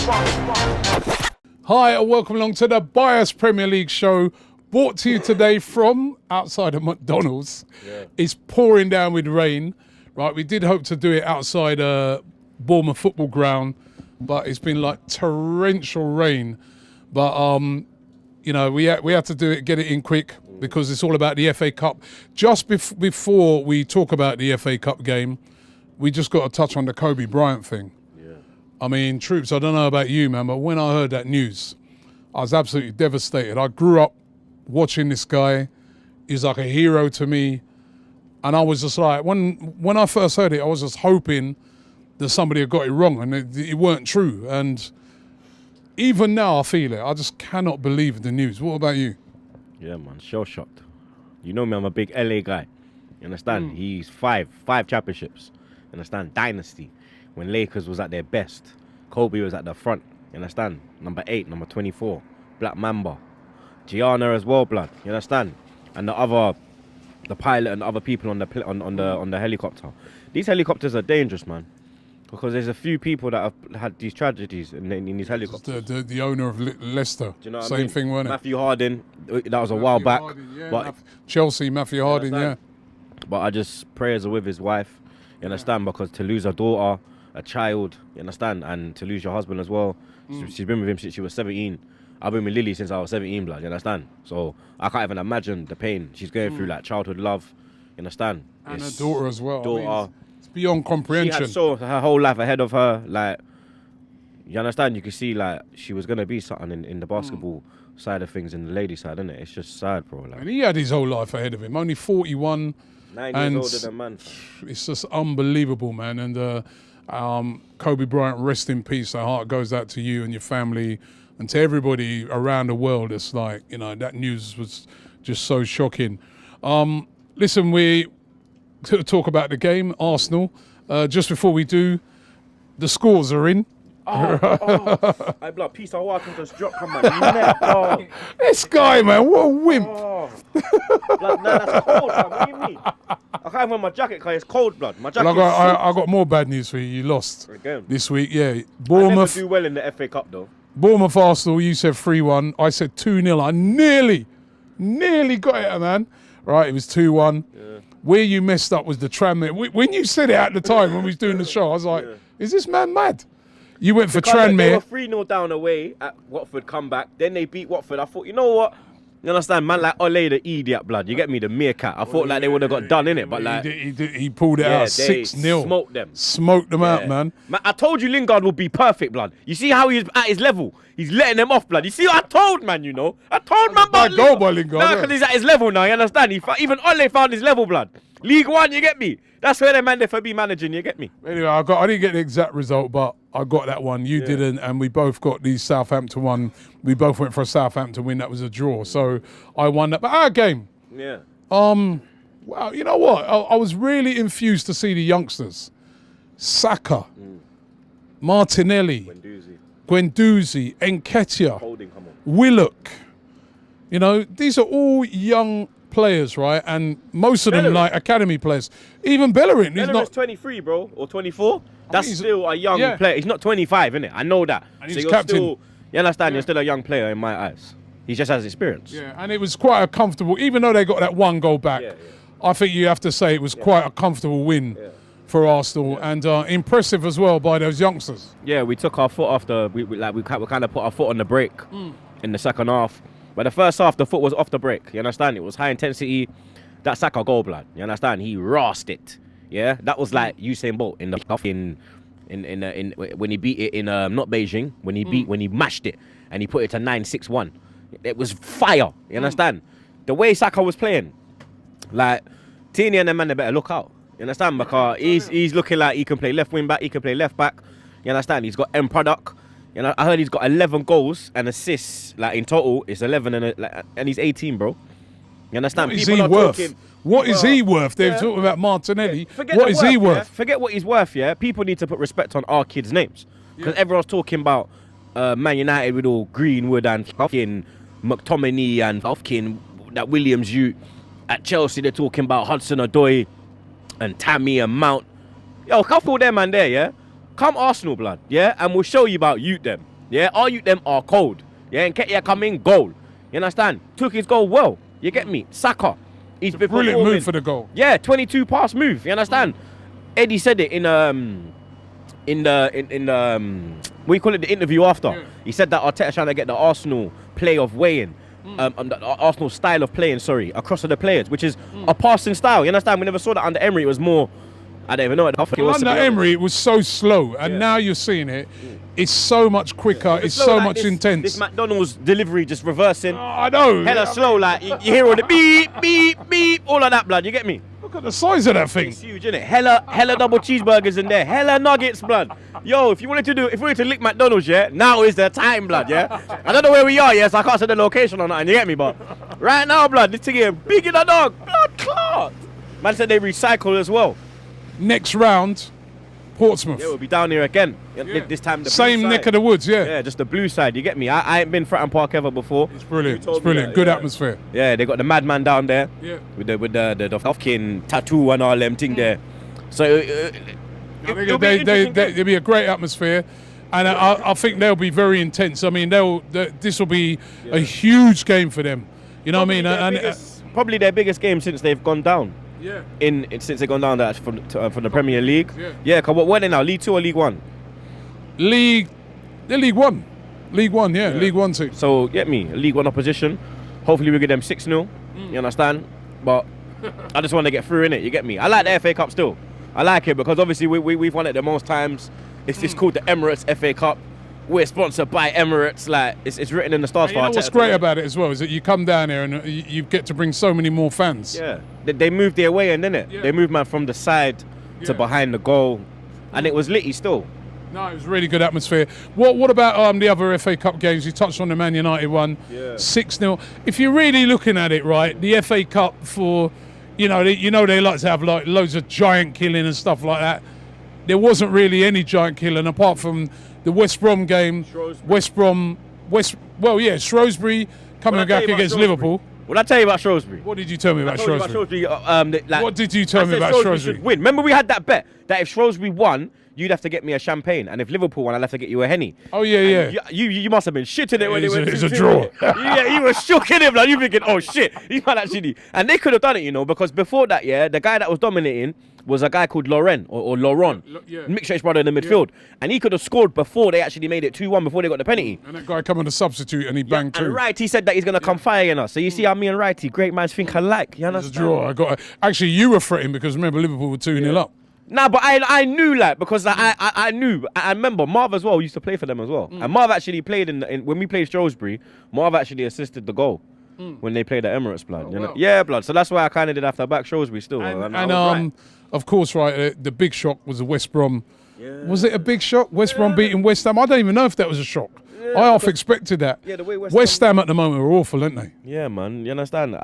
Hi, and welcome along to the Bias Premier League show, brought to you today from outside of McDonald's. Yeah. It's pouring down with rain. Right, we did hope to do it outside Bournemouth football ground, but it's been like torrential rain. But you know, we had to do it, get it in quick, because it's all about the FA Cup. Just before we talk about the FA Cup game, we just got to touch on the Kobe Bryant thing. Yeah. I mean, troops, I don't know about you, man, but when I heard that news, I was absolutely devastated. I grew up watching this guy. He's like a hero to me. And I was just like, when I first heard it, I was just hoping that somebody had got it wrong and it weren't true. And even now I feel it. I just cannot believe the news. What about you? Yeah, man, shell shocked. You know me, I'm a big LA guy. You understand? He's five championships. You understand? Dynasty. When Lakers was at their best, Kobe was at the front. You understand? Number 8, number 24, Black Mamba. Gianna as well, blood. You understand? And the pilot and the other people on the helicopter. These helicopters are dangerous, man, because there's a few people that have had these tragedies in these helicopters. The owner of Leicester, do you know what same I mean? Thing, wasn't it? Matthew Harding, that was a while back. Yeah, but Chelsea, Matthew Harding, yeah. But I just prayers are with his wife, you understand, because to lose a daughter, a child, you understand, and to lose your husband as well. She's been with him since she was 17. I've been with Lily since I was 17, blood, you understand? So I can't even imagine the pain she's going through, like childhood love, you understand? And her daughter as well. Daughter. I mean, it's beyond comprehension. She had her whole life ahead of her, like, you understand? You can see, like, she was going to be something in the basketball side of things, in the lady side, isn't it? It's just sad, bro. Like. And he had his whole life ahead of him, only 41. 9 years older than man. It's just unbelievable, man. And Kobe Bryant, rest in peace. Our heart goes out to you and your family and to everybody around the world. It's like, you know, that news was just so shocking. Listen, we talk about the game, Arsenal. Just before we do, the scores are in. I blood piece of water just dropped on my neck. Oh. This guy, man, what a wimp. Blood, nah, that's cold, man. What do you mean? I can't wear my jacket because it's cold, blood. My jacket. I got more bad news for you. You lost again this week. Yeah, Bournemouth. I never do well in the FA Cup though. Bournemouth Arsenal. You said 3-1. I said 2-0. I nearly got it, man. Right, it was 2-1. Yeah. Where you messed up was the Tranmere. When you said it at the time when we was doing the show, I was like, "Is this man mad?" You went for Tranmere. They were 3-0 down away at Watford comeback. Then they beat Watford. I thought, you know what? You understand, man, like Ole the idiot, blood. You get me, the meerkat. I thought like they would have got done in it, but like he pulled it out 6-0. Smoked them out, man. I told you Lingard would be perfect, blood. You see how he's at his level. He's letting them off, blood. You see what I told, man. You know, I told man about go by Lingard. Nah, because he's at his level now. You understand? Even Ole found his level, blood. League One, you get me? That's where they man there for be managing. You get me? Anyway, I didn't get the exact result, but I got that one. You didn't, and we both got the Southampton one. We both went for a Southampton win. That was a draw, so I won that. But our game, well, you know what? I was really infused to see the youngsters, Saka, Martinelli, Guendouzi, Nketiah, Willock. You know, these are all young players, right? And most of them like academy players. Even Bellerin. He's not 23, bro, or 24. That's still a young player. He's not 25, innit? I know that. And he's captain. You understand? You're still a young player in my eyes. He just has experience. Yeah, and it was quite a comfortable, even though they got that one goal back, I think you have to say it was quite a comfortable win for Arsenal and impressive as well by those youngsters. Yeah, we took our foot off we kind of put our foot on the brake in the second half. But the first half, the foot was off the brake. You understand? It was high intensity. That Saka goal, blood. You understand? He rasped it. Yeah, that was like Usain Bolt in when he beat it in not Beijing, when he mashed it and he put it to 9-6-1. It was fire. You understand? The way Saka was playing, like Tini and the man, they better look out. You understand? Because he's looking like he can play left wing back, he can play left back. You understand? He's got end product. You know, I heard he's got 11 goals and assists. Like in total, it's 11 and he's 18, bro. You understand? What is he worth? What is he worth? They're talking about Martinelli. What is he worth? Forget what he's worth, yeah? People need to put respect on our kids' names. Because everyone's talking about Man United with all Greenwood and fucking McTominay and fucking that Williams youth. At Chelsea, they're talking about Hudson-Odoi and Tammy and Mount. Yo, couple them man there, yeah? Come Arsenal, blood, yeah? And we'll show you about youth them. Yeah, all you them are cold. Yeah, and Ketia come in, goal. You understand? Took his goal well. You get me? Saka. He's been Brilliant performing. move for the goal. Yeah, 22 pass move. You understand? Eddie said it in what you call it, the interview after. Yeah. He said that Arteta's trying to get the Arsenal play of weighing, the Arsenal style of playing, across to the players, which is a passing style. You understand? We never saw that under Emery. It was more, I don't even know what the fuck it was. Under Emery, it was so slow, and now you're seeing it. It's so much quicker. It's so like much this, intense. This McDonald's delivery just reversing. I know. Hella slow, like you hear all the beep, beep, beep, all of that, blood. You get me? Look at the size of that thing. It's huge, isn't it? Hella double cheeseburgers in there. Hella nuggets, blood. Yo, if you wanted to lick McDonald's, yeah, now is the time, blood, yeah. I don't know where we are, yeah, so I can't say the location or nothing. You get me, but right now, blood, this thing here, big in the dog, blood clot. Man said they recycle as well. Next round, Portsmouth. Yeah, we'll be down here again. This time the same blue neck side. of the woods, yeah. Yeah, just the blue side. You get me? I ain't been Fratton Park ever before. It's brilliant. You told It's me brilliant. that, Good yeah. atmosphere. Yeah, they got the madman down there. Yeah. With the fucking tattoo and all them thing there. So it'll There'll be a great atmosphere, and I think they'll be very intense. I mean, this will be a huge game for them. You know what I mean? Probably their biggest game since they've gone down. Yeah. Since they've gone down from the Premier League. Yeah. Cause what are they now? League 2 or League 1? They're League 1. League 1, yeah. League 1 team. So get me, League 1 opposition. Hopefully we get them 6-0. You understand? But I just want to get through in it. You get me? I like the FA Cup still. I like it because obviously we've won it the most times. It's called the Emirates FA Cup. We're sponsored by Emirates. Like it's written in the stars. And you know what's great about it as well is that you come down here and you get to bring so many more fans. Yeah, they moved their way in, didn't it? Yeah. They moved man from the side to behind the goal, and it was litty still. No, it was really good atmosphere. What about the other FA Cup games? You touched on the Man United one, 6-0. If you're really looking at it, right, the FA Cup for, they like to have like loads of giant killing and stuff like that. There wasn't really any giant killing apart from the West Brom game. Shrewsbury coming back against Liverpool. What did I tell you about Shrewsbury? What did you tell me about Shrewsbury? What did you tell me about Shrewsbury? Win. Remember we had that bet that if Shrewsbury won, you'd have to get me a champagne, and if Liverpool won, I'd have to get you a Henny. Oh yeah. You must have been shitting it when it went. It's a draw. Yeah, you were shook in him, like you thinking, oh shit, he might actually. And they could have done it, because before that, the guy that was dominating was a guy called Laurent or Laurent, mixed-race brother in the midfield, and he could have scored before they actually made it 2-1 before they got the penalty. And that guy come on the substitute and he banged two. And Righty said that he's gonna come fire in us. So you see how me and Righty, great minds think alike. You understand? It's a draw. Actually, you were threatened because remember Liverpool were 2-0 up. Nah, but I knew because I knew. I remember Marv as well used to play for them as well, and Marv actually played in when we played Shrewsbury. Marv actually assisted the goal when they played at Emirates, blood. Wow. Yeah, blood. So that's why I kind of did have to back Shrewsbury still. Of course, right. The big shock was the West Brom. Yeah. Was it a big shock? West Brom beating West Ham. I don't even know if that was a shock. I half expected that. Yeah, the way West Ham at the moment are awful, aren't they? Yeah, man. You understand?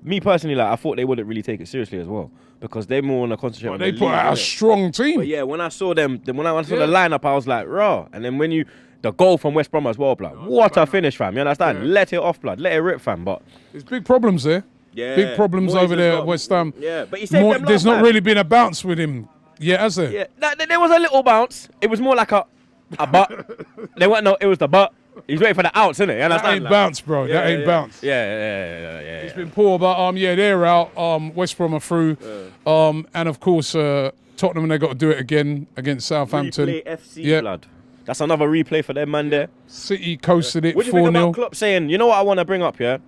Me personally, I thought they wouldn't really take it seriously as well because they more want to concentrate on the league. They put out a strong team. But yeah, when I saw them, when I saw the lineup, I was like, raw. And then the goal from West Brom as well, blood. What a finish, fam. You understand? Yeah. Let it off, blood. Let it rip, fam. But there's big problems there. Yeah. Big problems over there at West Ham. Yeah, but he saved there's not really been a bounce with him yet, has there? Yeah, there was a little bounce. It was more like a butt. It was the butt. He's waiting for the outs, isn't it? You understand? That ain't bounce, bro. That ain't bounce. Yeah. It's been poor, but they're out. West Brom are through. And of course, Tottenham, they got to do it again against Southampton. Replay FC, blood. That's another replay for them, man. There. City coasted it 4-0. What do you think about Klopp saying? You know what I want to bring up? Yeah,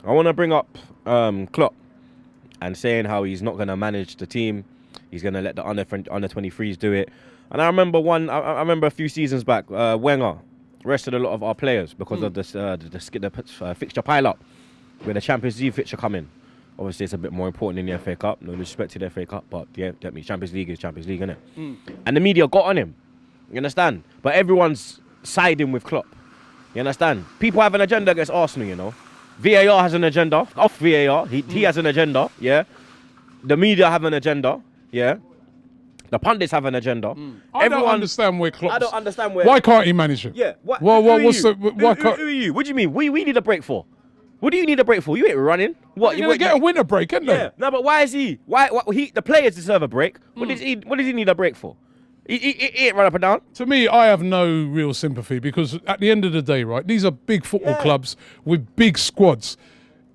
I want to bring up Klopp and saying how he's not going to manage the team. He's going to let the under 23s do it. And I remember I remember a few seasons back, Wenger rested a lot of our players because of the fixture pile-up, where the Champions League fixture come in. Obviously, it's a bit more important in the FA Cup. No disrespect to the FA Cup, but that means Champions League is Champions League, innit? And the media got on him. You understand? But everyone's siding with Klopp. You understand? People have an agenda against Arsenal, VAR has an agenda. Off VAR, he has an agenda, yeah? The media have an agenda, yeah? The pundits have an agenda. I don't understand where Klopp. I don't understand where. Why can't he manage it? Yeah. Who are you? What do you mean? We need a break for? What do you need a break for? You ain't running. What? You're gonna get a winter break, isn't they? No, but why is he? The players deserve a break. What does he need a break for? He ain't run up and down. To me, I have no real sympathy because at the end of the day, right, these are big football clubs with big squads.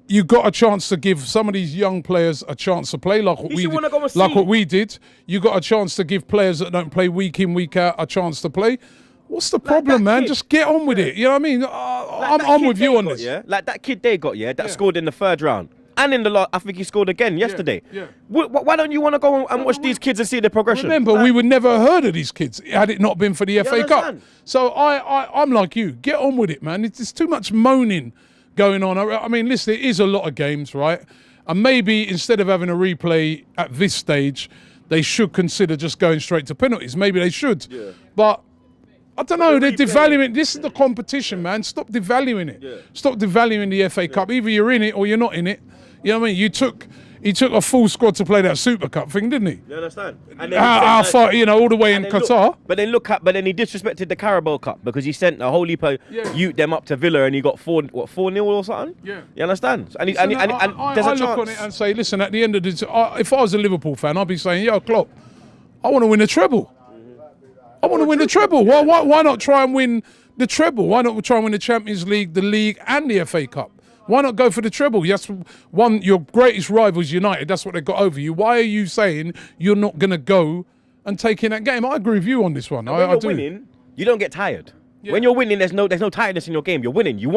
You got a chance to give some of these young players a chance to play, like what we did. You got a chance to give players that don't play week in, week out a chance to play. What's the problem, man? Just get on with it. You know what I mean? I'm with you on this. Yeah, like that kid they got, that scored in the third round. And in the last, I think he scored again yesterday. Yeah. Why don't you want to go and watch these kids and see the progression? Remember, we would never have heard of these kids had it not been for the FA Cup. So I'm like you. Get on with it, man. It's too much moaning going on. I mean, listen, it is a lot of games, right? And maybe instead of having a replay at this stage, they should consider just going straight to penalties. Maybe they should. Yeah. But I don't know. They're devaluing. This is the competition, man. Stop devaluing it. Yeah. Stop devaluing the FA Cup. Either you're in it or you're not in it. You know what I mean? He took a full squad to play that Super Cup thing, didn't he? You understand? And how far, all the way in Qatar. But then he disrespected the Carabao Cup because he sent a whole heap of youth them up to Villa and he got 4-0 or something. Yeah. You understand? And there's a chance. I look on it and say, listen, at the end of the if I was a Liverpool fan, I'd be saying, yo, Klopp, I want to win the treble. I want to win the treble. Why not try and win the treble? Why not try and win the Champions League, the league, and the FA Cup? Why not go for the treble? Yes, your greatest rivals, United. That's what they got over you. Why are you saying you're not going to go and take in that game? I agree with you on this one. When you're winning, you don't get tired. Yeah. When you're winning, there's no tiredness in your game. You're winning. You're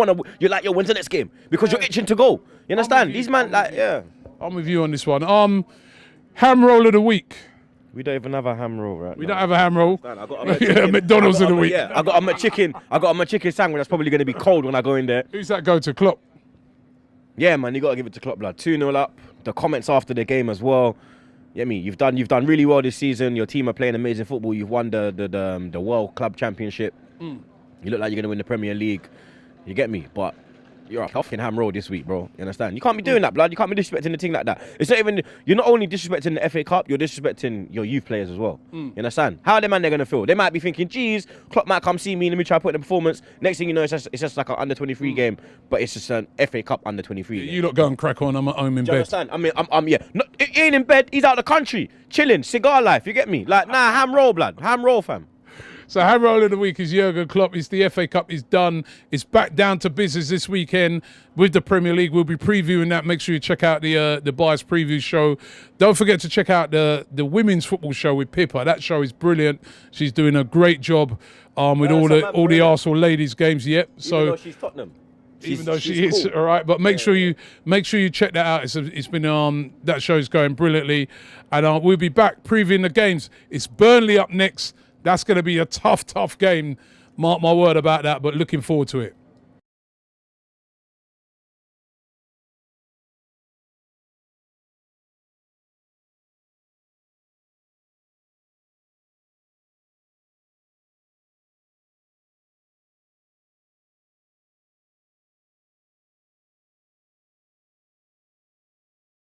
like, when's the next game? Because you're itching to go. You understand? These man, I'm with you on this one. Ham roll of the week. We don't even have a ham roll, right? We don't have a ham roll. McDonald's of the week. Yeah, I got a McChicken sandwich that's probably going to be cold when I go in there. Who's that go to? Klopp? Yeah, man, you got to give it to Klopp, blood. 2-0 up. The comments after the game as well. Yeah, you've done really well this season. Your team are playing amazing football. You've won the World Club Championship. You look like you're going to win the Premier League. You get me? But you're a fucking ham roll this week, bro. You understand? You can't be doing that, blood. You can't be disrespecting the thing like that. It's not even. You're not only disrespecting the FA Cup, you're disrespecting your youth players as well. You understand? How are them man they're gonna feel? They might be thinking, geez, Klopp might come see me. Let me try to put in a performance. Next thing you know, it's just like an under 23 game, but it's just an FA Cup under 23. You lot go and crack on. I'm at home in bed. You understand? I mean, I'm yeah. No, he ain't in bed. He's out of the country, chilling, cigar life. You get me? Like, nah, ham roll, blood. Ham roll, fam. So ham roll of the week is Jurgen Klopp. It's the FA Cup is done. It's back down to business this weekend with the Premier League. We'll be previewing that. Make sure you check out the Bias Preview show. Don't forget to check out the women's football show with Pippa. That show is brilliant. She's doing a great job with all the Arsenal ladies games. Yep. So even though she's Tottenham. Even though she is, all right, but make sure you check that out. It's been that show's going brilliantly, and we'll be back previewing the games. It's Burnley up next. That's going to be a tough game. Mark my word about that, but looking forward to it.